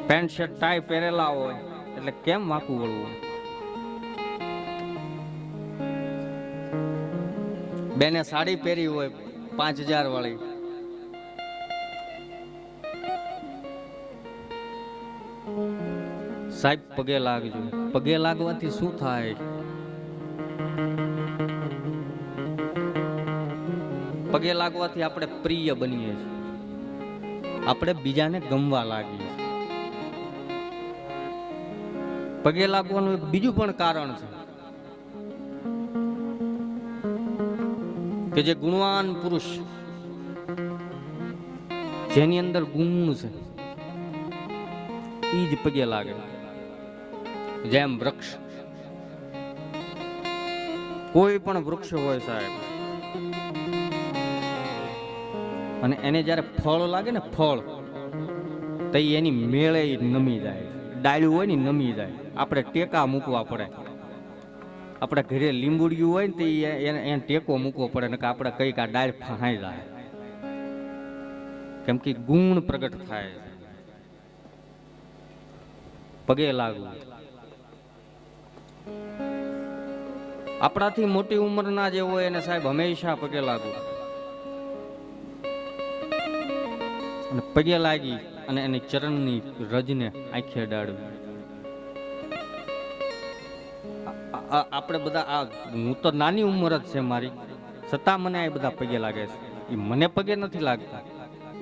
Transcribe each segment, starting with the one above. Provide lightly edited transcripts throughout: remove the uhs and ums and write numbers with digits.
Pant shirt tie પહેરેલા હોય એટલે કેમ વાંકું વળવું? બેને સાડી પહેરી હોય 5000 વાળી, સાહેબ પગે લાગજો. પગે લાગવાથી શું થાય? પગે લાગવાથી આપણે પ્રિય બનીએ છીએ, આપણે બીજાને ગમવા લાગીએ. પગે લાગવાનું એક બીજું પણ કારણ છે કે જે ગુણવાન પુરુષ, જેની અંદર ગુણ છે, ઈ જ પગે લાગે. જેમ વૃક્ષ, કોઈ પણ વૃક્ષ હોય સાહેબ, અને એને જયારે ફળ લાગે ને, ફળ તો એની મેળે નમી જાય. ડાળ્યું હોય ને નમી જાય. આપણે ટેકા મૂકવા પડે. આપણે ઘરે લીંબુડિયું હોય ને તો એને ટેકો મૂકવો પડે, ને કે આપણે કઈક આ ડાળ ફહાઈ જાય. કેમ કે ગુણ પ્રગટ થાય. પગે લાગવું. આપણાથી મોટી ઉંમરના જે હોય એને સાહેબ હંમેશા પગે લાગવું. અને પગે લાગી અને એની ચરણની રજને આંખે અડાડવી. આપણે બધા હું તો નાની ઉંમર જ છે મારી, છતાં મને આ બધા પગે લાગે છે. એ મને પગે નથી લાગતા,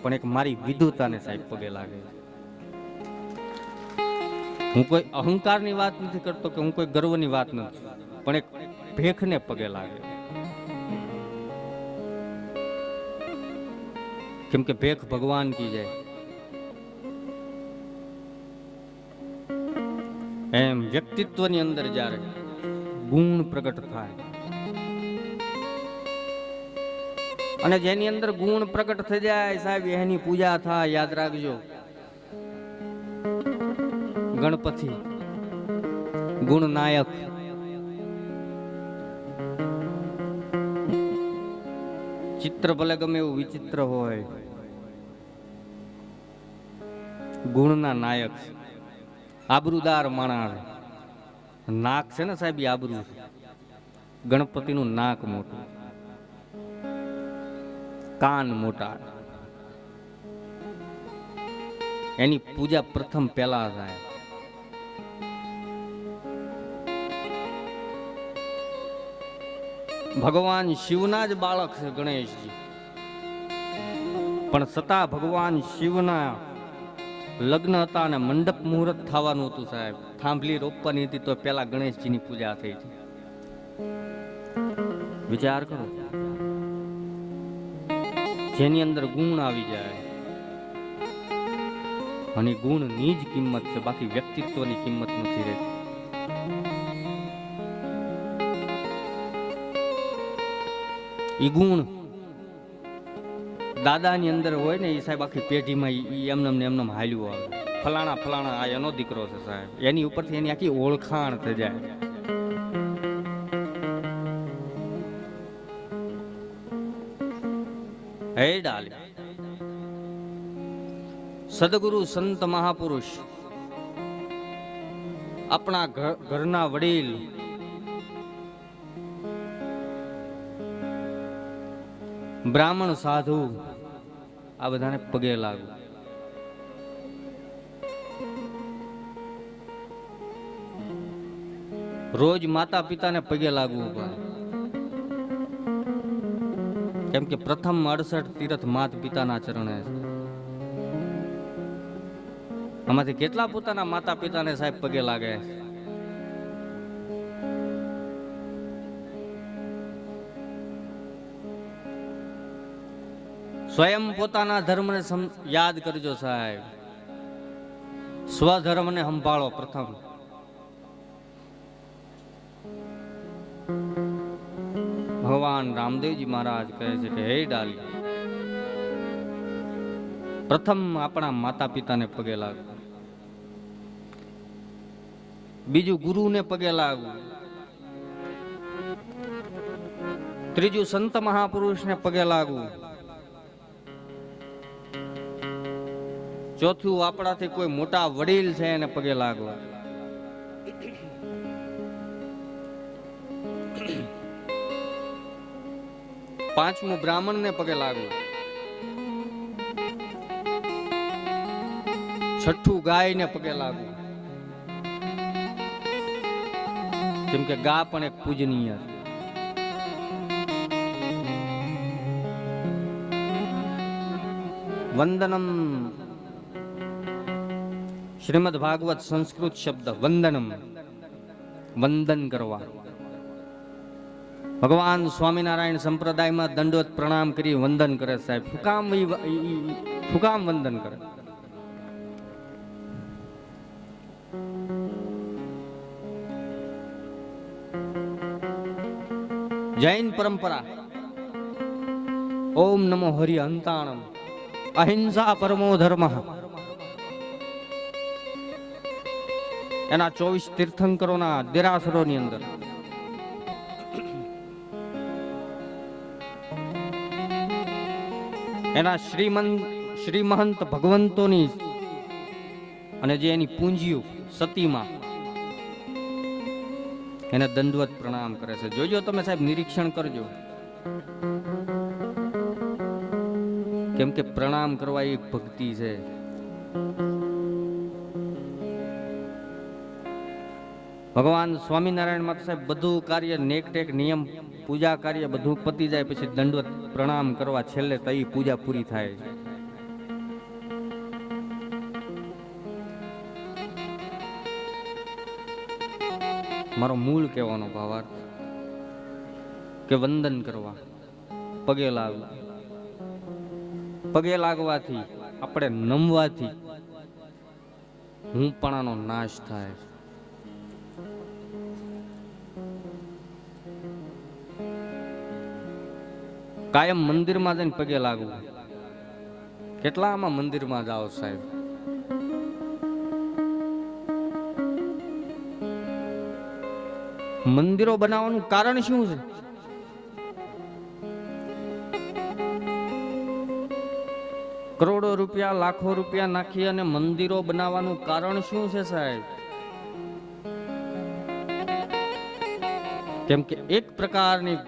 પણ એક મારી વિદ્વતાને સાહેબ પગે લાગે છે. હું કોઈ અહંકારની વાત નથી કરતો કે હું કોઈ ગર્વની વાત નથી, પણ એક ભેખને પગે લાગે. કેમ કે ભેખ ભગવાન કી જાય. એમ વ્યક્તિત્વની અંદર જ્યારે ગુણ પ્રગટ થાય, અને જેની અંદર ગુણ પ્રગટ થઈ જાય સાહેબ, એની પૂજા થાય. યાદ રાખજો, ગણપતિ ગુણ નાયક. ચિત્ર ભલે ગમે એવું વિચિત્ર હોય, ગુણના નાયક છે. આબરૂદાર માણસ. નાક છે ને સાહેબ, એ આબરૂ છે. ગણપતિનું નાક મોટું, કાન મોટા. એની પૂજા પ્રથમ પહેલા થાય. ભગવાન શિવના જ બાળક છે ગણેશજી, પણ છતાં ભગવાન શિવના લગ્ન હતા અને મંડપ મુહૂર્ત થવાનું હતું સાહેબ, થાંભલી રોપવાની હતી, તો પેલા ગણેશજીની પૂજા થઈ છે. વિચાર કરો, જેની અંદર ગુણ આવી જાય, અને ગુણની જ કિંમત છે, બાકી વ્યક્તિત્વની કિંમત નથી રહેતી. ઈ ગુણ દાદાની અંદર હોય ને, એ સાહેબ આખી પેઢીમાં એમને હાલ્યું આવે. ફલાણા ફલાણા આ એનો દીકરો છે સાહેબ, એની ઉપરથી એની આખી ઓળખાણ થઈ જાય. હે ડાલી, સદગુરુ સંત મહાપુરુષ, આપણા ઘરના વડીલ, બ્રાહ્મણ સાધુ, આ બધાને પગે લાગુ. રોજ માતા પિતાને પગે લાગવું પડે. કેમ કે પ્રથમ 68 તીર્થ માત પિતાના ચરણે છે. આમાંથી કેટલા પોતાના માતા પિતાને સાહેબ પગે લાગે? સ્વયં પોતાના ધર્મને યાદ કરજો સાહેબ. સ્વધર્મને સંભાળો પ્રથમ. ભગવાન રામદેવજી મહારાજ કહે છે કે હે ડાલી, પ્રથમ આપણા માતા પિતાને પગે લાગવું, બીજું ગુરુને પગે લાગવું, ત્રીજું સંત મહાપુરુષને પગે લાગવું, ચોથું, આપણાથી કોઈ મોટા વડીલ છે એને પગે લાગવા. પાંચમું, બ્રાહ્મણને પગે લાગવું. છઠ્ઠું, ગાયને પગે લાગવું, કેમ કે ગા પણ એક પૂજનીય છે. વંદનમ, શ્રીમદ ભાગવત સંસ્કૃત શબ્દ વંદનમ, વંદન કરવા. ભગવાન સ્વામિનારાયણ સંપ્રદાયમાં દંડવત પ્રણામ કરી વંદન કરે. સાહેબ શું કામ વંદન કરે? જૈન પરંપરા ઓમ નમો હરિ હંતાણમ, અહિંસા પરમો ધર્મ. એના 24 તીર્થંકરોના દેરાસરોની અંદર એના શ્રીમહંત ભગવંતોની અને જે એની પૂંજીઓ સતીમાં એને દંડવત પ્રણામ કરે છે. જોજો તમે સાહેબ, નિરીક્ષણ કરજો, કેમ કે પ્રણામ કરવા એ ભક્તિ છે. ભગવાન સ્વામિનારાયણ માં સાહેબ બધું કાર્ય નેકટેક નિયમ પૂજા કાર્ય બધું પતી જાય પછી દંડવત પ્રણામ કરવા છેલ્લે તઈ પૂજા પૂરી થાય છે. મારો મૂળ કહેવાનો ભાવાર્થ કે વંદન કરવા, પગે લાગવા. પગે લાગવાથી, આપણે નમવાથી હુંપણાનો નાશ થાય. કાયમ મંદિરમાં જઈને પગે લાગવું. કેટલા આમાં મંદિરમાં જાઓ સાહેબ? મંદિરો બનાવવાનું કારણ શું છે? કરોડો રૂપિયા, લાખો રૂપિયા નાખી અને મંદિરો બનાવવાનું કારણ શું છે સાહેબ? કેમ કે એક પ્રકારની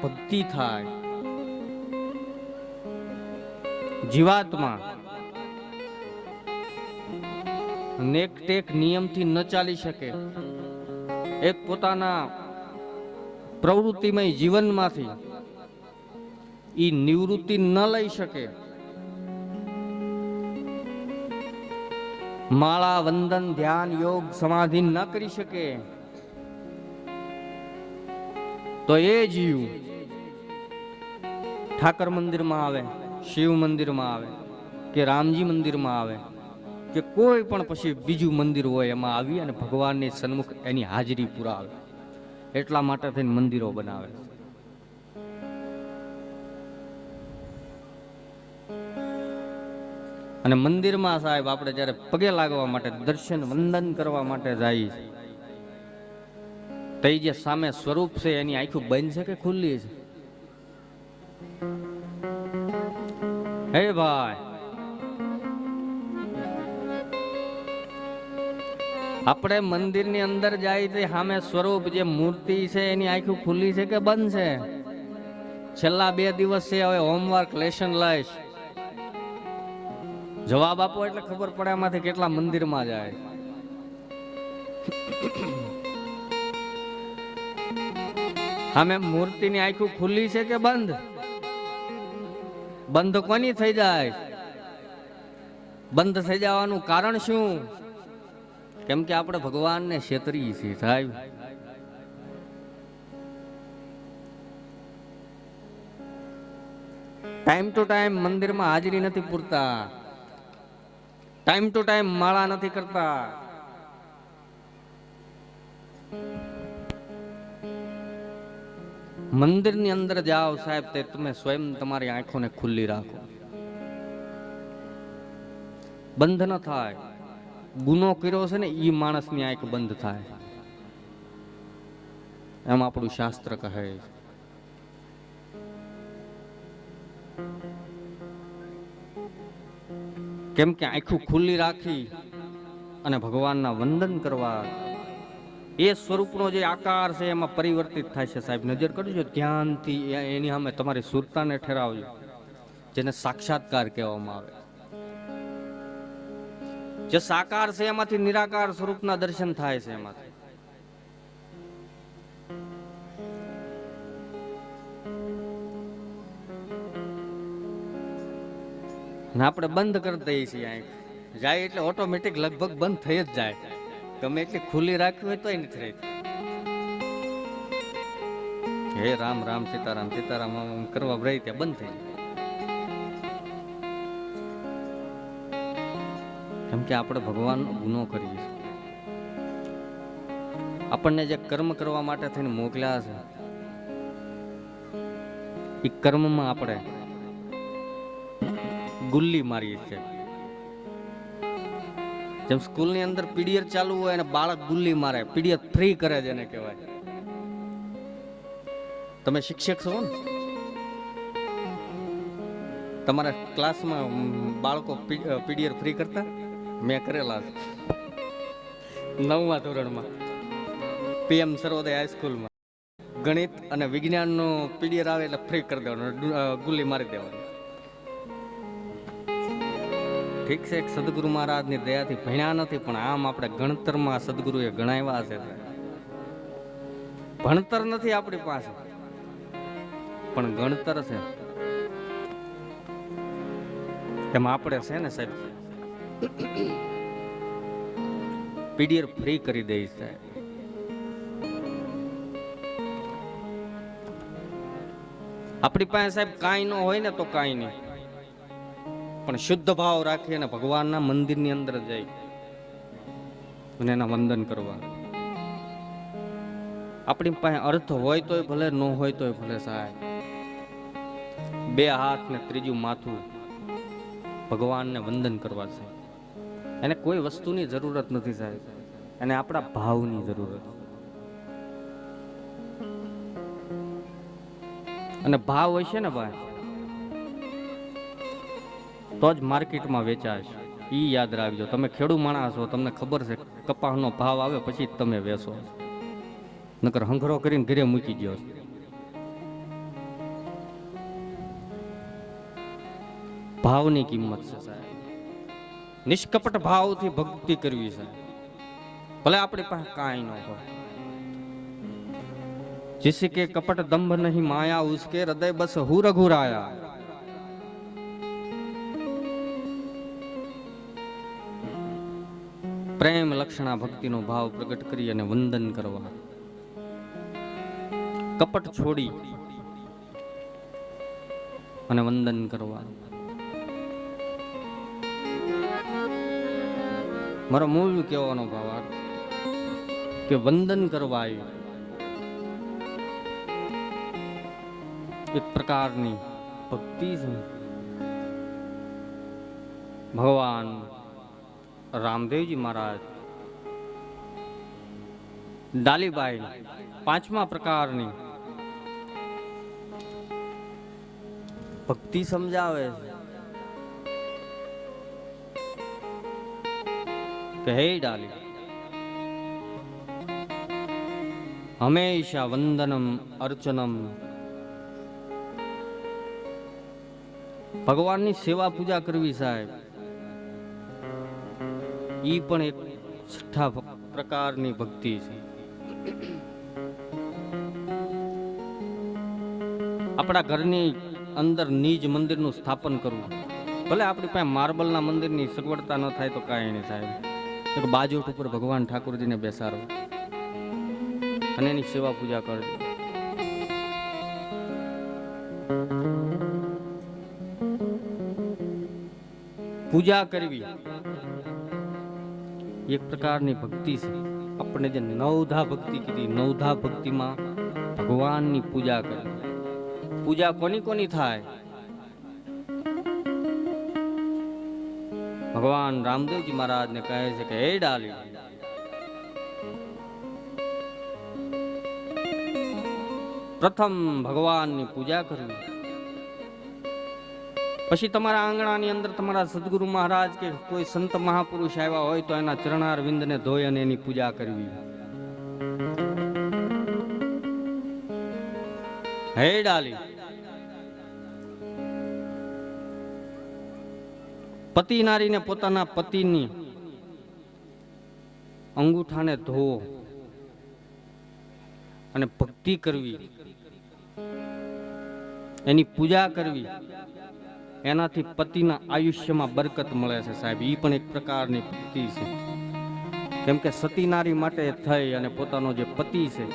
ભક્તિ થાય. જીવાત્મા નેકટેક નિયમથી ન ચાલી શકે. એક પોતાના પ્રવૃત્તિમય જીવનમાંથી ઈ નિવૃત્તિ ન લઈ શકે. માળા, વંદન, ધ્યાન, યોગ, સમાધિ ન કરી શકે તો એ જીવ ઠાકર મંદિરમાં આવે, શિવ મંદિરમાં આવે કે રામજી મંદિરમાં આવે કે કોઈ પણ પછી બીજું મંદિર હોય એમાં આવી અને ભગવાનની સન્મુખ એની હાજરી પુરાવે. એટલા માટે થઈને મંદિરો બનાવે. અને મંદિરમાં સાહેબ આપણે જ્યારે પગે લાગવા માટે, દર્શન વંદન કરવા માટે જાય તો જે સામે સ્વરૂપ છે એની આંખો બંધ છે કે ખુલ્લી છે? હે ભાઈ, આપણે મંદિરની અંદર જાય તો સામે સ્વરૂપ જે મૂર્તિ છે એની આંખો ખુલ્લી છે કે બંધ છે? છેલ્લા 2 દિવસ છે, હવે હોમવર્ક લેશન લઈશ, જવાબ આપો એટલે ખબર પડે આમાંથી કેટલા મંદિરમાં જાય. સામે મૂર્તિની આંખો ખુલ્લી છે કે બંધ? બંધ કોની થઈ જાય? બંધ થઈ જવાનું કારણ શું? કેમ કે આપણે ભગવાનને છેતરીએ છીએ સાહેબ. ટાઈમ ટુ ટાઈમ મંદિરમાં હાજરી નથી પૂરતા, ટાઈમ ટુ ટાઈમ માળા નથી કરતા. મંદિરની અંદર જાઓ સાહેબ, તે તમે સ્વયં તમારી આંખોને ખુલ્લી રાખો. બંધ ન થાય. ગુનો કર્યો છે ને ઈ માણસની આંખ બંધ થાય, એમ આપણું શાસ્ત્ર કહે. કેમ કે આંખું ખુલ્લી રાખી અને ભગવાનના વંદન કરવા, એ સ્વરૂપનો જે આકાર છે એમાં પરિવર્તિત થાય છે. સાહેબ નજર કરજો ધ્યાનથી, એની સામે તમારી સુરતાને ઠેરાવજો, જેને સાક્ષાત્કાર કહેવામાં આવે. જે સાકાર છે એમાંથી નિરાકાર સ્વરૂપના દર્શન થાય છે. એમાંથી આપણે બંધ કરી દઈએ છીએ. આંખ જાય એટલે ઓટોમેટિક લગભગ બંધ થઈ જ જાય. ગમે એટલી ખુલ્લી રાખવી હોય તો નથી રહેતી. હે રામ રામ સીતારામ સીતારામ કરવા રહી ત્યાં બંધ થઈ જાય. કેમ કે આપણે ભગવાનનો ગુનો કરીએ છીએ. આપણને જે કર્મ કરવા માટે થઈને મોકલ્યા છે, એ કર્મમાં આપણે ગુલ્લી મારીએ છીએ. જેમ સ્કૂલની અંદર પીડીએફ ચાલુ હોય અને બાળક ગુલ્લી મારે, પીડીએફ ફ્રી કરે છે એને કહેવાય. તમે શિક્ષક છો ને, તમારા ક્લાસમાં બાળકો પીડીએફ ફ્રી કરતા? મેં કરેલા છે 9મા ધોરણમાં, પીએમ સર્વોદય હાઈસ્કૂલમાં. ગણિત અને વિજ્ઞાનનો પીડીએફ આવે એટલે ફ્રી કરી દેવાનું, ગુલ્લી મારી દેવાનું. ઠીક છે, સદગુરુ મહારાજની દયાથી ભણ્યા નથી, પણ આમ આપણે ગણતરમાં સદગુરુએ ગણાવ્યા છે. ભણતર નથી આપણી પાસે, પણ ગણતર છે. એમાં આપણે છે ને સાહેબ પીડીએફ ફ્રી કરી દઈ છે. આપણી પાસે સાહેબ કાંઈ ન હોય ને તો કાંઈ નહીં, પણ શુદ્ધ ભાવ રાખી અને ભગવાનના મંદિરની અંદર જઈ અને એના વંદન કરવા. આપણી પાસે અર્થ હોય તોય ભલે, ન હોય તોય ભલે સાહેબ, 2 હાથ ને 3જું માથું ભગવાનને વંદન કરવા છે. એને કોઈ વસ્તુની જરૂરત નથી સાહેબ, એને આપણા ભાવની જરૂરત. અને ભાવ હશે ને ભાઈ તો જ માર્કેટમાં વેચાશે. ઈ યાદ રાખજો. તમે ખેડૂ માણસ છો, તમને ખબર છે કપાસનો ભાવ આવે પછી જ તમે વેચો, નકર હંઘરો કરીને ઘરે મૂકી દો. ભાવની કિંમત છે સાહેબ. નિષ્કપટ ભાવથી ભક્તિ કરવી છે, ભલે આપણી પાસે કાંઈ ન હોય. जिसे के कपट दंभ नहीं माया, उसके हृदय बस हु रघुराया. પ્રેમ લક્ષણા ભક્તિનો ભાવ પ્રગટ કરી અને વંદન કરવા. કપટ છોડી અને વંદન કરવા. મારો મૂળ કહેવાનો ભાવ કે વંદન કરવા એક પ્રકારની ભક્તિ છે. ભગવાન રામદેવજી મહારાજ ડાલીબાઈ 5મા પ્રકારની ભક્તિ સમજાવે છે કે હે ડાલી, હંમેશા વંદનમ અર્ચનમ, ભગવાનની સેવા પૂજા કરવી સાહેબ. ઈ પણ એક 6ઠા પ્રકારની ભક્તિ છે. આપણા ઘરની અંદર નિજ મંદિરનું સ્થાપન કરવું. ભલે આપણી પાસે માર્બલના મંદિરની સગવડતા ન થાય તો કાંઈ નહીં સાહેબ, એક બાજોટ ઉપર ભગવાન ઠાકોરજીને બેસાડો અને એની સેવા પૂજા કરજો. પૂજા કરવી એક પ્રકારની ભક્તિ છે. આપણે જે 9ધા ભક્તિ કીધી, 9ધા ભક્તિમાં ભગવાનની પૂજા કરવી. પૂજા કોની કોની થાય? ભગવાન રામદેવજી મહારાજને કહે છે કે હે ડાલી, પ્રથમ ભગવાનની પૂજા કરવી, પછી તમારા આંગણાની અંદર તમારા સદગુરુ મહારાજ કે કોઈ સંત મહાપુરુષ આવ્યા હોય તો એના ચરણાર વિંદને ધોઈ અને એની પૂજા કરવી. હે ડાલી, પતિ નારીને પોતાના પતિની અંગૂઠાને ધોવો અને ભક્તિ કરવી, એની પૂજા કરવી, એનાથી પતિના આયુષ્યમાં બરકત મળે છે સાહેબ. એ પણ એક પ્રકારની ભક્તિ છે. કેમ કે સતી નારી માટે થઈ અને પોતાનો જે પતિ છે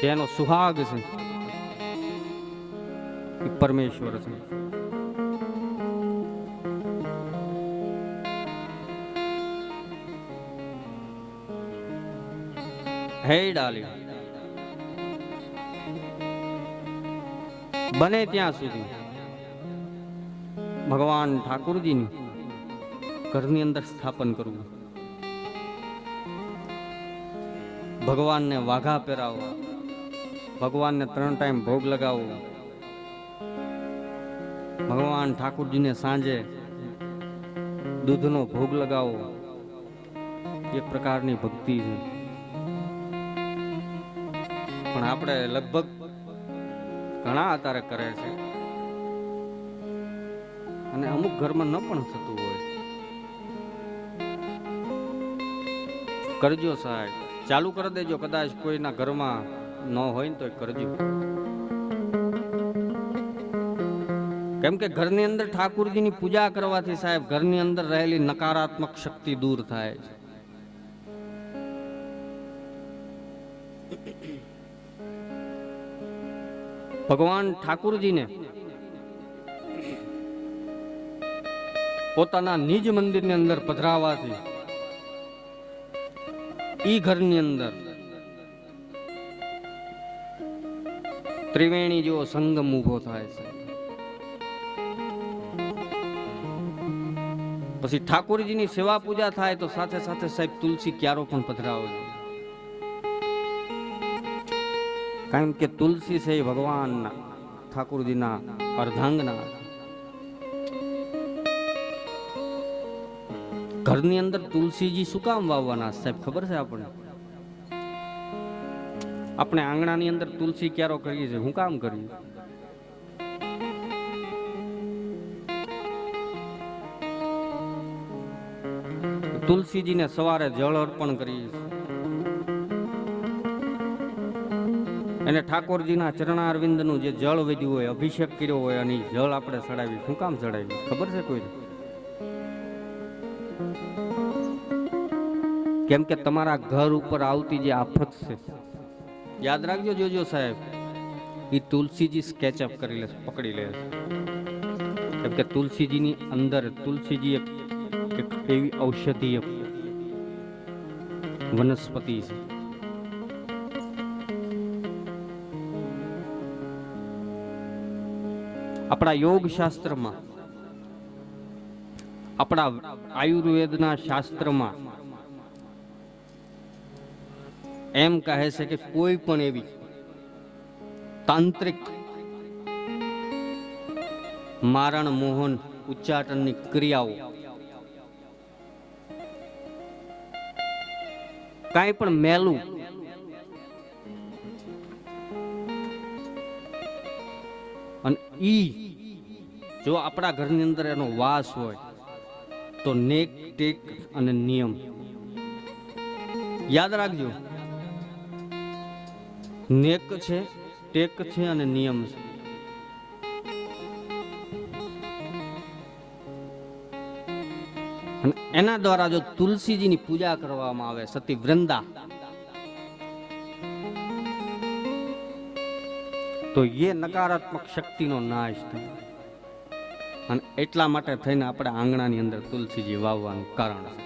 તેનો સુહાગ છે એ પરમેશ્વર છે. હે ડાલી, બને ત્યાં સુધી ભગવાન ઠાકુરજીની ઘરની અંદર સ્થાપન કરવું, ભગવાનને વાઘા પહેરાવવા, ભગવાનને 3 ટાઈમ ભોગ લગાવવો, ભગવાન ઠાકુરજીને સાંજે દૂધનો ભોગ લગાવવો, એક પ્રકારની ભક્તિ છે. પણ આપણે લગભગ ઘણા અત્યારે કરે છે અને અમુક ઘરમાં ન પણ થતું હોય. કરજો સાહેબ, ચાલુ કરી દેજો. કદાચ કોઈના ઘરમાં ન હોય ને તો કરજો. કેમ કે ઘરની અંદર ઠાકુરજીની પૂજા કરવાથી સાહેબ ઘરની અંદર રહેલી નકારાત્મક શક્તિ દૂર થાય છે. ભગવાન ઠાકુરજીને પોતાના નિજ મંદિરની અંદર પધરાવાથી ઈ ઘરની અંદર ત્રિવેણી જેવો સંગમ ઉભો થાય છે. પછી ઠાકોરજીની સેવા પૂજા થાય તો સાથે સાથે સાહેબ તુલસી ક્યારો પણ પધરાવો જોઈએ. કારણ કે તુલસી છે એ ભગવાનના ઠાકોરજીના અર્ધાંગના. ઘરની અંદર તુલસીજી શું કામ વાવવાના સાહેબ ખબર છે આપણને? આપણે આંગણાની અંદર તુલસી ક્યારો કરીએ છીએ, શું કામ કરીએ? તુલસીજીને સવારે જળ અર્પણ કરીએ છીએ. એને ઠાકોરજીના ચરણારવિંદનું જે જળ વધ્યું હોય, અભિષેક કર્યો હોય અને જળ આપણે ચડાવી. શું કામ ચડાવી ખબર છે કોઈ? કેમ કે તમારા ઘર ઉપર આવતી જે આફત છે, યાદ રાખજો, જોજો સાહેબ, એ તુલસીજી સ્કેચઅપ કરી લે, પકડી લે. કેમ કે તુલસીજીની અંદર તુલસીજી એક એવી ઔષધીય વનસ્પતિ છે. આપણા યોગ શાસ્ત્રમાં, આપણા આયુર્વેદના શાસ્ત્રમાં એમ કહે છે કે કોઈ પણ એવી તાંત્રિક મારણ મોહન ઉચ્ચાટનની ક્રિયાઓ કાંઈ પણ મેલું અને ઈ જો આપણા ઘરની અંદર એનો વાસ હોય તો નેક ટેક અને નિયમ યાદ રાખજો. નેક છે, ટેક છે અને નિયમ છે. અને એના દ્વારા જો તુલસીજીની પૂજા કરવામાં આવે, સતી વૃંદા, તો એ નકારાત્મક શક્તિનો નાશ થાય. અને એટલા માટે થઈને આપણે આંગણાની અંદર તુલસીજી વાવવાનું કારણ છે.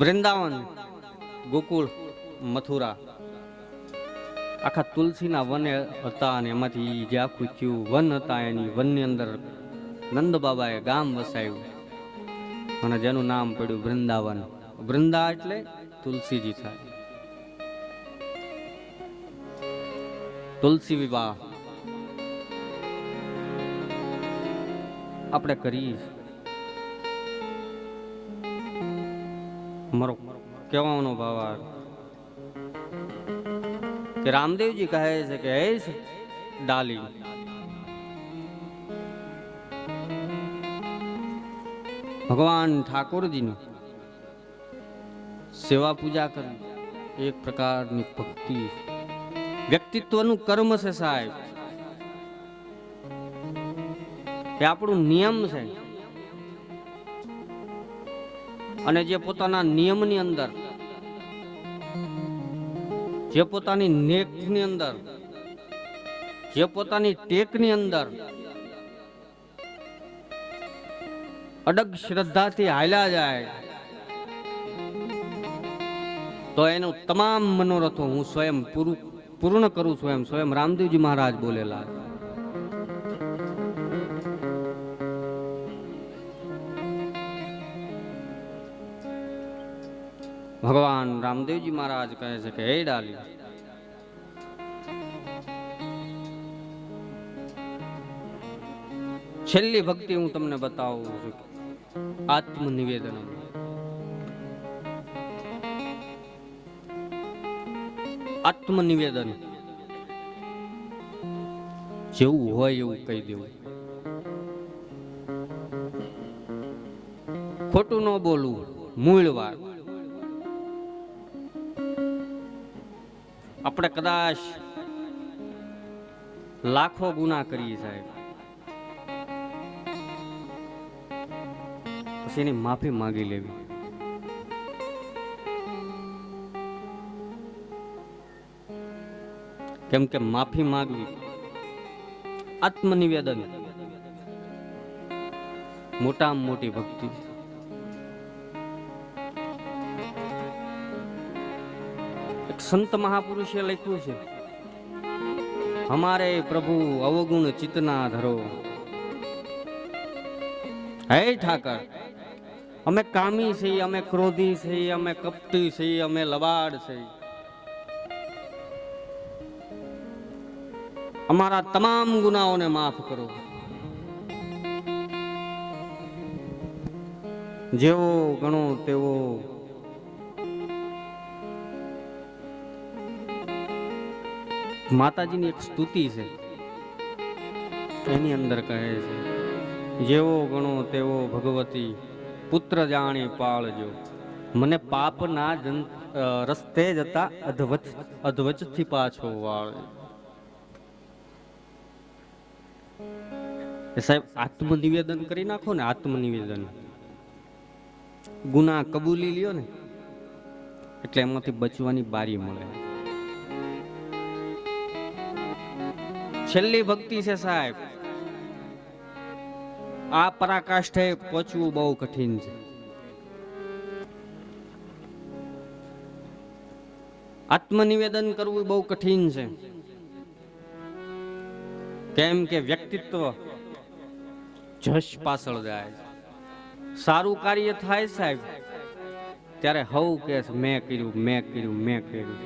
વૃંદાવન, ગોકુળ, મથુરા આખા તુલસીના વન હતા અને એમાંથી જે આખું થયું વન હતા, એની વનની અંદર નંદ બાબાએ ગામ વસાવ્યું અને જેનું નામ પડ્યું વૃંદાવન. વૃંદા એટલે તુલસીજી થાય. તુલસી વિવાહ આપણે કરીએ. મારો કહેવાનો ભાવ કે રામદેવજી કહે છે કે હે ડાલી, ભગવાન ઠાકોરજીની સેવા પૂજા કરવી એક પ્રકારની ભક્તિ, વ્યક્તિત્વનું કર્મ છે સાહેબ. એ આપણું નિયમ છે. અને જે પોતાના નિયમની અંદર, જે પોતાની નેકની અંદર, જે પોતાની ટેકની અંદર અડગ શ્રદ્ધાથી હાલ્યા જાય તો એનું તમામ મનોરથો હું સ્વયં પૂર્ણ કરું છું, એમ સ્વયં રામદેવજી મહારાજ બોલેલા. ભગવાન રામદેવજી મહારાજ કહે છે કે હે ડાલી, છેલ્લી ભક્તિ હું તમને બતાવું છું, આત્મનિવેદન. આત્મનિવેદન જેવું હોય એવું કહી દેવું, ખોટું ન બોલવું, મૂળ વાત. આપણે કદાચ લાખો ગુના કરીએ સાહેબ, પછી એની માફી માંગી લેવી. કેમ કે માફી માંગવી, આત્મનિવેદન મોટામાં મોટી ભક્તિ. એક સંત મહાપુરુષે લખ્યું છે, હમારે પ્રભુ અવગુણ ચિતના ધરો. હે ઠાકર, અમે કામી છીએ, અમે ક્રોધી છીએ, અમે કપટી છીએ, અમે લવાડ છીએ. અમારા તમામ ગુનાઓને માફ કરો. જેવો ગણો તેવો માતાજીની એક સ્તુતિ છે, એની અંદર કહે છે, જેવો ગણો તેવો ભગવતી પુત્ર જાણી પાળજો, મને પાપના રસ્તે જતા અધવચથી પાછો વાળજો. સાહેબ આત્મનિવેદન કરી નાખો ને, આત્મનિવેદન ગુના કબૂલી લ્યો ને એટલે એમાંથી બચવાની બારી મળે. છેલ્લી ભક્તિ છે સાહેબ, આ પરાકાષ્ઠે પહોંચવું બહુ કઠિન છે. આત્મનિવેદન કરવું બહુ કઠિન છે. કેમ કે વ્યક્તિત્વ જશ પાછળ જાય. સારું કાર્ય થાય સાહેબ ત્યારે હવ કે મેં કર્યું, મેં કર્યું, મેં કર્યું.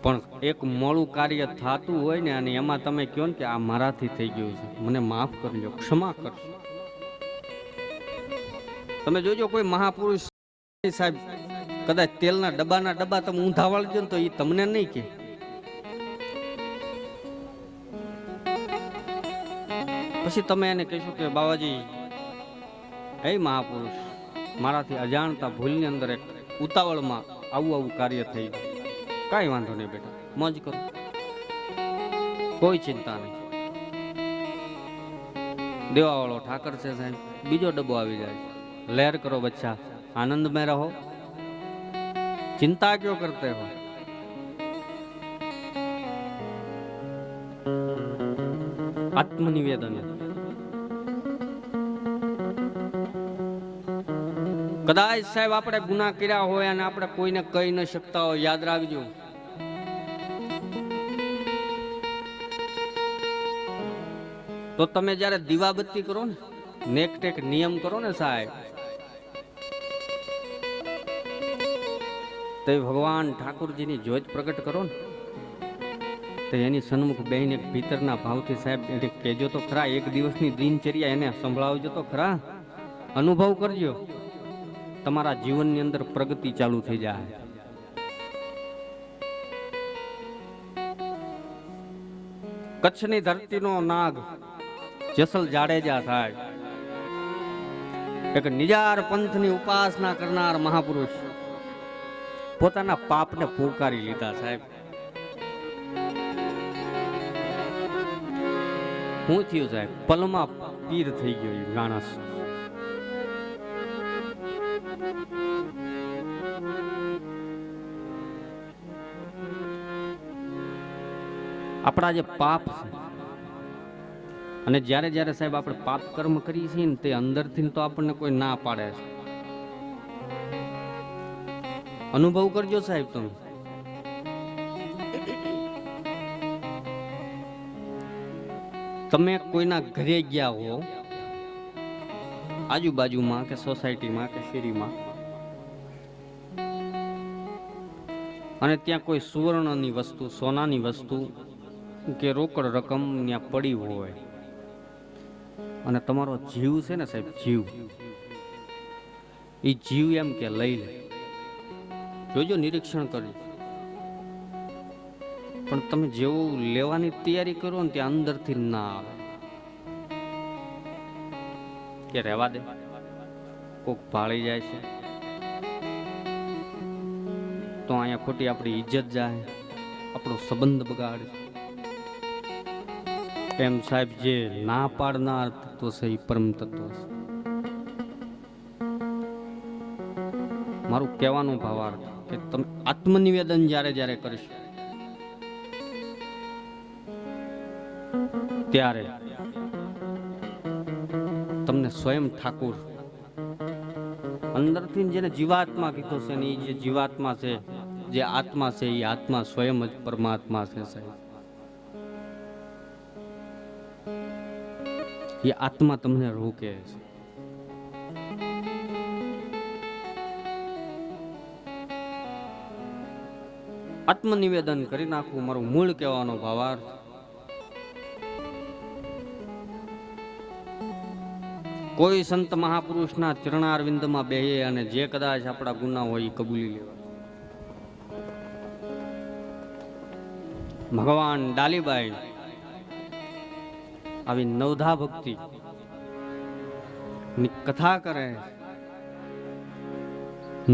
પણ એક મોડું કાર્ય થતું હોય ને અને એમાં તમે કહો ને કે આ મારાથી થઈ ગયું છે, મને માફ કરજો, ક્ષમા કરજો. તમે જોજો કોઈ મહાપુરુષ સાહેબ કદાચ તેલના ડબ્બા તમે ઊંધા વાળજો ને તો એ તમને નહીં કે. પછી તમે એને કહેશો કે બાવાજી, હે મહાપુરુષ, મારાથી અજાણતા ભૂલની અંદર એક ઉતાવળમાં આવું કાર્ય થઈ ગયું. કાંઈ વાંધો નહીં બેટા, મોજ કરો, કોઈ ચિંતા નહીં. દેવાવાળો ઠાકર છે સાહેબ, બીજો ડબ્બો આવી જાય. લહેર કરો બચ્ચા, આનંદ में रहो, चिंता क्यों करते हो. આત્મનિવેદન. કદાચ સાહેબ આપણે ગુના કર્યા હોય અને આપણે કોઈને કહી ન શકતા હોય, યાદ રાખજો, તો તમે જયારે દીવાબત્તી કરો ને, નેકટેક નિયમ કરો ને સાહેબ, તો ભગવાન ઠાકોરજીની જ્યોત પ્રગટ કરો ને, તો એની સન્મુખ બેહીને ભીતરના ભાવથી સાહેબ એને કહેજો તો ખરા, એક દિવસની દિનચર્યા એને સંભળાવજો તો ખરા, અનુભવ કરજો, તમારા જીવનની અંદર પ્રગતિ ચાલુ થઈ જાય. કચ્છની ધરતીનો નાગ જેસલ જાડેજા સાહેબ, એક નિજાર પંથની ઉપાસના કરનાર મહાપુરુષ, પોતાના પાપને પોકારી લીધા સાહેબ. શું થયું સાહેબ? પલમાં પીર થઈ ગયો એ માણસ. આપણા જે પાપ છે, અને જ્યારે જ્યારે સાહેબ આપણે પાપ કર્મ કરીએ છીએ ને, તે અંદરથી તો આપણને કોઈ ના પાડે છે. અનુભવ કરજો સાહેબ તમે. તમે કોઈના ઘરે ગયા હો, આજુબાજુમાં કે સોસાયટીમાં કે શેરીમાં, અને ત્યાં કોઈ સુવર્ણની વસ્તુ, સોનાની વસ્તુ કે રોકડ રકમ ત્યાં પડી હોય, અને તમારો જીવ છે ને સાહેબ, જીવ, એ જીવ એમ કે લઈ લે. જોજો, નિરીક્ષણ કરજો. પણ તમે જેવું લેવાની તૈયારી કરો ને, ત્યાં અંદરથી ના આવે કે રહેવા દે, કોક ભાળી જાય છે તો અહીંયા ખોટી આપણી ઇજ્જત જાય, આપણો સંબંધ બગાડે. એમ સાહેબ જે ના પાડનાર તત્વ છે એ પરમ તત્વ છે. મારું કહેવાનું ભાવાર્થ કે તમે આત્મનિવેદન જ્યારે જ્યારે કરશો, ત્યારે તમને સ્વયં ઠાકુર અંદરથી જેને જીવાત્મા કીધો છે ને, એ જે જીવાત્મા છે, જે આત્મા છે, એ આત્મા સ્વયં જ પરમાત્મા છે સાહેબ. એ આત્મા તમને રોકે છે. આત્મનિવેદન કરી નાખવું મારું મૂળ કહેવાનો ભાવાર્થ. કોઈ સંત મહાપુરુષના ચરણારવિંદમાં બેહે અને જે કદાચ આપણા ગુના હોય એ કબૂલી લેવા. ભગવાન ડાલીબાઈ આવી નવધા ભક્તિ ની કથા કરે.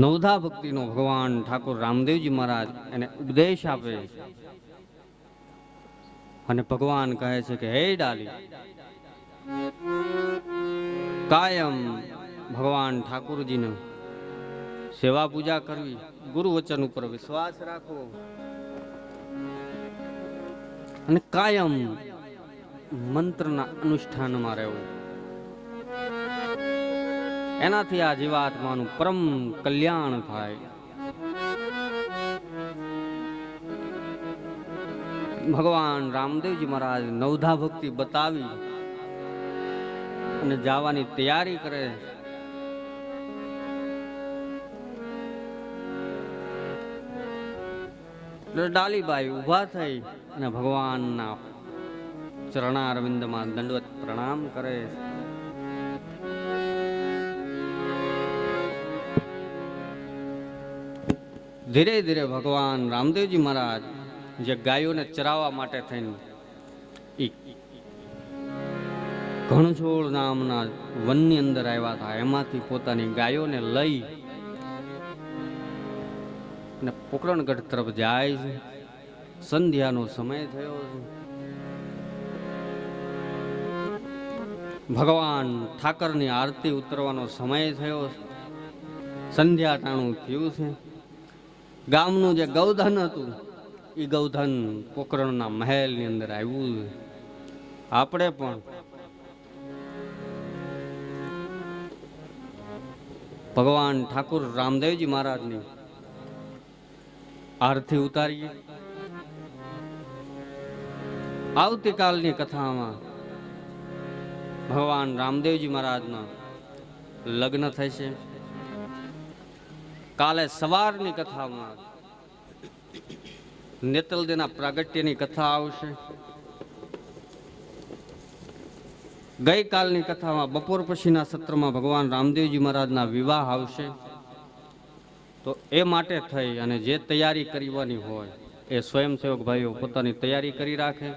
નવધા ભક્તિનો ભગવાન ઠાકોર રામદેવજી મહારાજ એને ઉપદેશ આપે, અને ભગવાન કહે છે કે હે ડાલી, કાયમ ભગવાન ઠાકોરજીને સેવા પૂજા કરવી, ગુરુ વચન ઉપર વિશ્વાસ રાખવો, અને કાયમ મંત્રના અનુષ્ઠાનમાં રહેવું. એનાથી આ જીવાત્માનું પરમ કલ્યાણ થાય. ભગવાન રામદેવજી મહારાજ નવધા ભક્તિ બતાવી અને જવાની તૈયારી કરે. ડાલીબાઈ ઉભા થઈ અને ભગવાનના ચરણારવિંદમાં દંડવત પ્રણામ કરે. ધીરે ધીરે ભગવાન રામદેવજી મહારાજ જે ગાયોને ચરાવવા માટે થઈને ઘણછોડ નામના વનની અંદર આવ્યા હતા, એમાંથી પોતાની ગાયોને લઈ અને પોકરણગઢ તરફ જાય છે. સંધ્યાનો સમય થયો છે. ભગવાન ઠાકરની આરતી ઉતરવાનો સમય થયો છે. સંધ્યા ટાણું થયું છે. ગામનું જે ગૌધન હતું એ ગૌધન પોકરણના મહેલની અંદર આવ્યું છે. આપણે પણ ભગવાન ઠાકુર રામદેવજી મહારાજની આરતી ઉતારીએ. આવતીકાલની કથામાં ભગવાન રામદેવજી મહારાજના લગ્ન થશે. કાલે સવારની કથામાં નેતલદેના પ્રાગટ્યની કથા આવશે. ગઈકાલની કથામાં બપોર પછીના સત્રમાં ભગવાન રામદેવજી મહારાજના વિવાહ આવશે. તો એ માટે થઈ અને જે તૈયારી કરવાની હોય એ સ્વયંસેવક ભાઈઓ પોતાની તૈયારી કરી રાખે.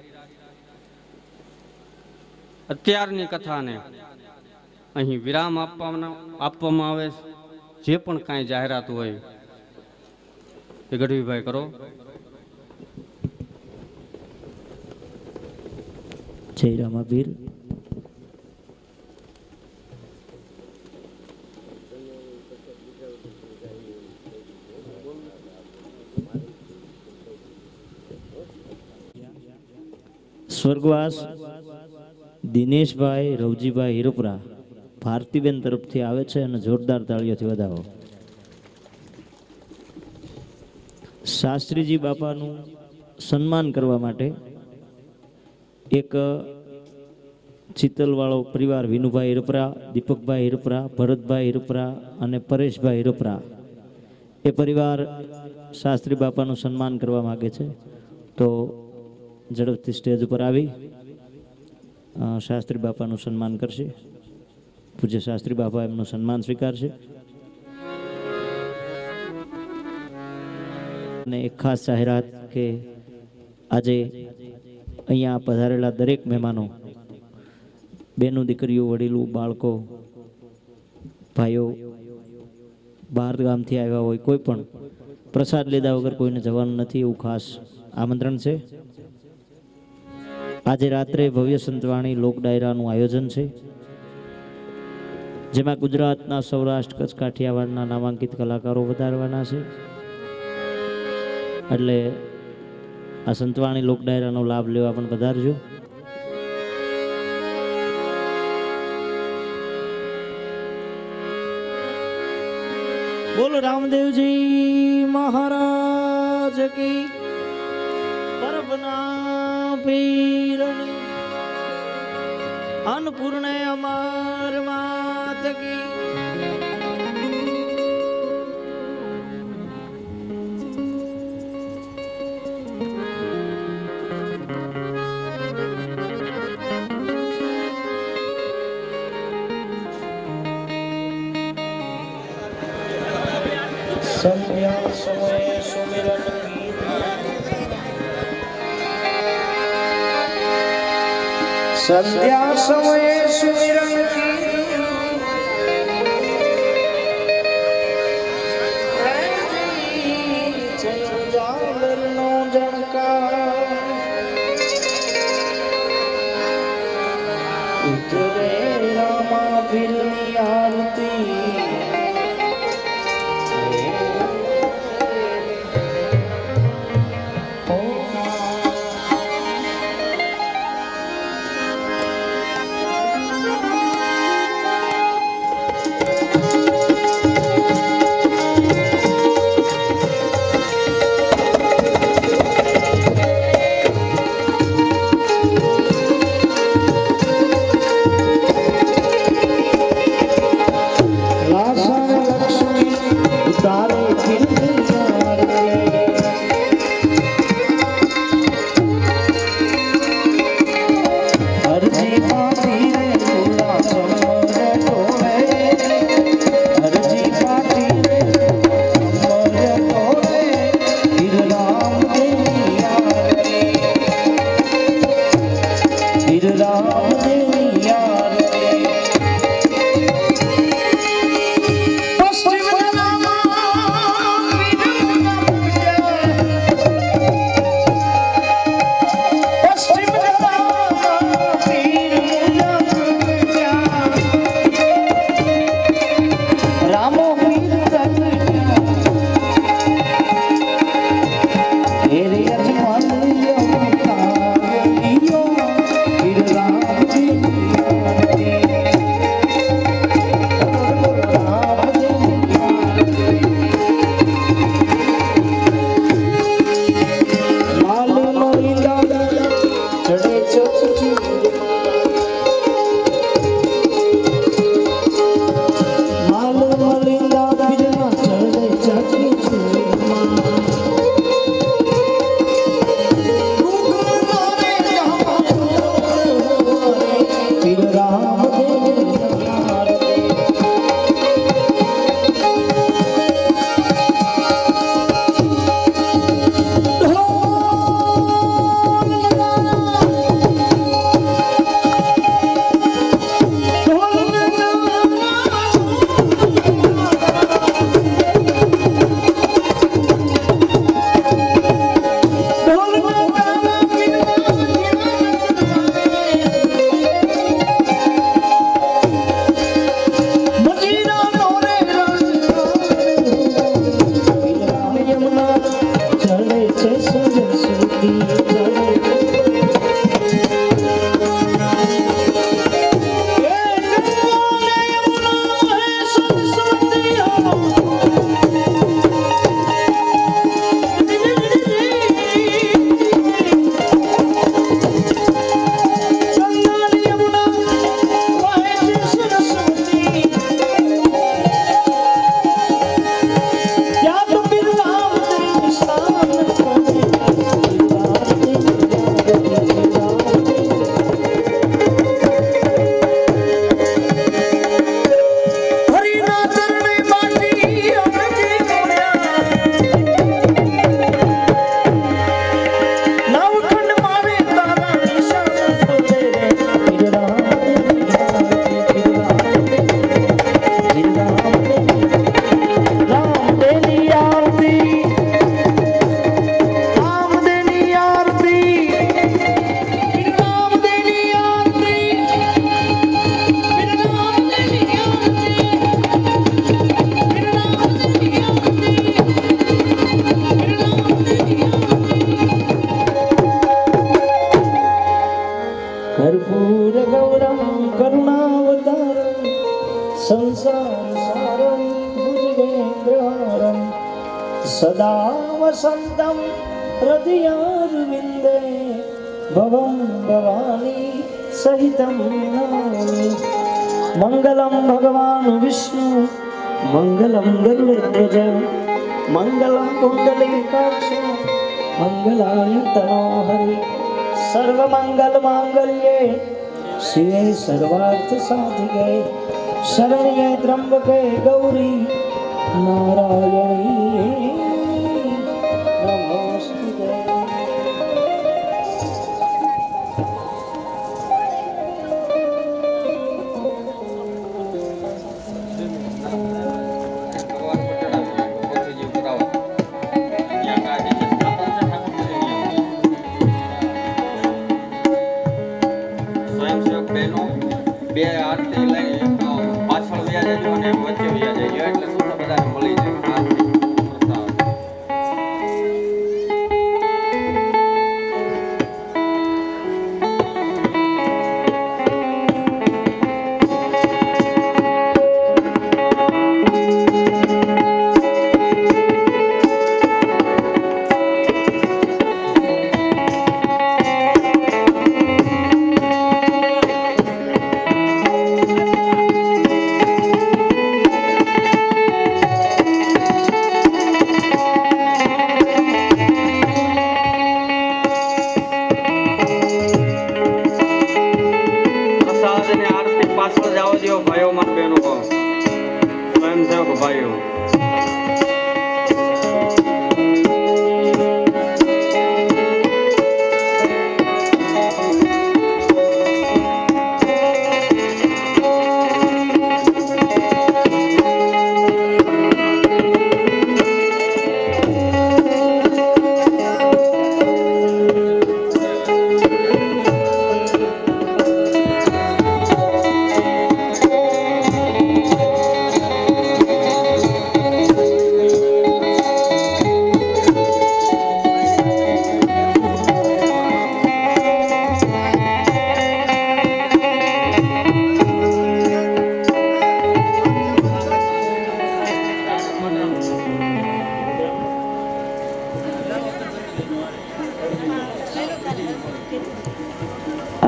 અત્યારની કથાને અહીં વિરામ આપવામાં આવે. જે પણ કાંઈ જાહેરાત હોય એ ગઢવીભાઈ કરો. જય રામાબીર. સ્વર્ગવાસ દિનેશભાઈ રવજીભાઈ હિરપરા ભારતીબેન તરફથી આવે છે અને જોરદાર તાળીઓથી વધાવો. શાસ્ત્રીજી બાપાનું સન્માન કરવા માટે એક ચિતલવાળો પરિવાર વિનુભાઈ હિરપરા, દીપકભાઈ હિરપરા, ભરતભાઈ હિરપરા અને પરેશભાઈ હિરપરા એ પરિવાર શાસ્ત્રી બાપાનું સન્માન કરવા માગે છે. તો ઝડપથી સ્ટેજ ઉપર આવી શાસ્ત્રી બાપાનું સન્માન કરશે. પૂજ્ય શાસ્ત્રી બાપા એમનું સન્માન સ્વીકારશે. અને એક ખાસ જાહેરાત કે આજે અહીંયા પધારેલા દરેક મહેમાનો, બેનો, દીકરીઓ, વડીલો, બાળકો, ભાઈઓ, બહાર ગામથી આવ્યા હોય, કોઈ પણ પ્રસાદ લીધા વગર કોઈને જવાનું નથી એવું ખાસ આમંત્રણ છે. આજે રાત્રે ભવ્ય સંતવાણી લોક ડાયરાનું આયોજન છે, જેમાં ગુજરાતના સૌરાષ્ટ્ર, કચ્છ, કાઠિયાવાડના નામાંકિત કલાકારો વધારવાના છે. એટલે આ સંતવાણી લોક ડાયરાનો લાભ લેવા પણ વધારજો. બોલો રામદેવજી મહારાજ કી, પરબના પીરની, અન્નપૂર્ણે અમર માત કી. સંધ્યા સમયે સુમિરન કી, સંધ્યા સમયે સુમિરન કી, જાગરનો જણકાર ઉતરે રામાભીરની આરતી. सदा वसन्तं हृदयारविन्दे भवं भवानी सहितं नमामि। मङ्गलं भगवान् विष्णु मङ्गलं गरुडध्वज मङ्गलं कुण्डलिकाक्ष मङ्गलाय तनोहरि सर्वमङ्गलमाङ्गल्ये शिवे सर्वार्थसाधिके शरण्ये त्र्यम्बके गौरी नारायणी नमोस्तुते। બે આરતી લઈ પાછળ વ્યા જજો અને વચ્ચે વ્યા જજો એટલે શું બધાને મળી જાય આરતી પ્રસાદ. પાછળ જાઓ જો ભાઈઓ મારા બહેનો સ્વયંસેવક ભાઈઓ.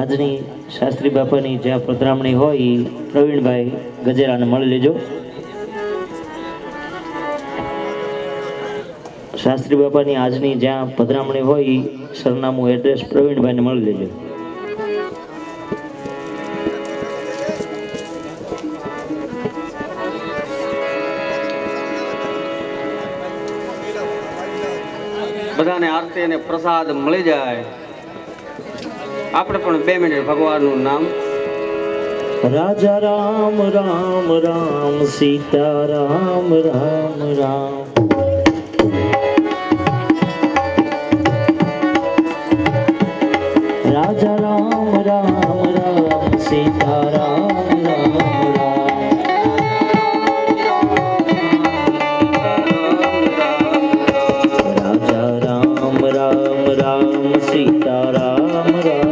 આજની શાસ્ત્રી બાપાની જ્યાં પધરામણી હોય એ પ્રવીણભાઈ ગજેરાને મળી લેજો. શાસ્ત્રી બાપાની આજની જ્યાં પધરામણી હોય એ સરનામું એડ્રેસ પ્રવીણભાઈને મળી લેજો. બધાને આરતી અને પ્રસાદ મળી જાય. આપણે પણ 2 મિનિટ ભગવાનનું નામ. રાજા રામ રામ રામ સીતા રામ રામ રામ. રાજા રામ રામ રામ સીતા રામ રામ રામ. રાજા રામ રામ રામ સીતા રામ રામ.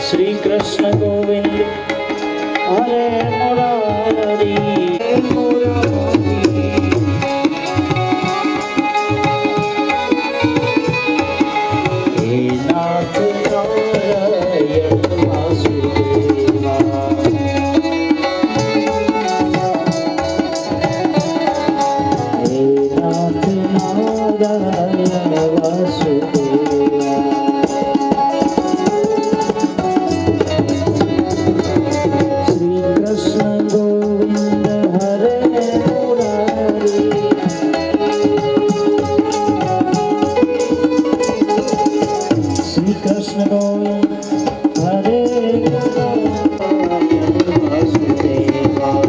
श्री कृष्ण गोविंद हरे मुरारी हे नाथ नारायण वासुदेवा. हे नाथ नारायण वासुदेवा. Krishna કૃષ્ણ ગોવિંદ હરે નારાયણ વાસુદેવા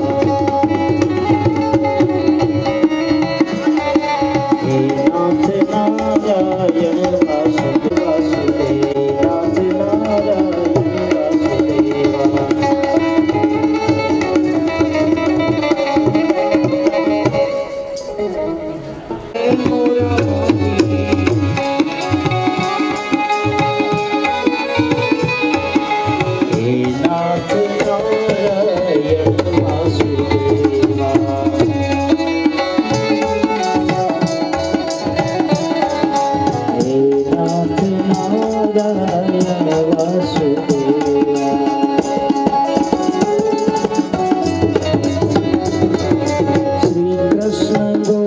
હે નાથ નારાયણ વાસુદેવા નાથ નારાયણ વાસુદેવા શ્રી કૃષ્ણ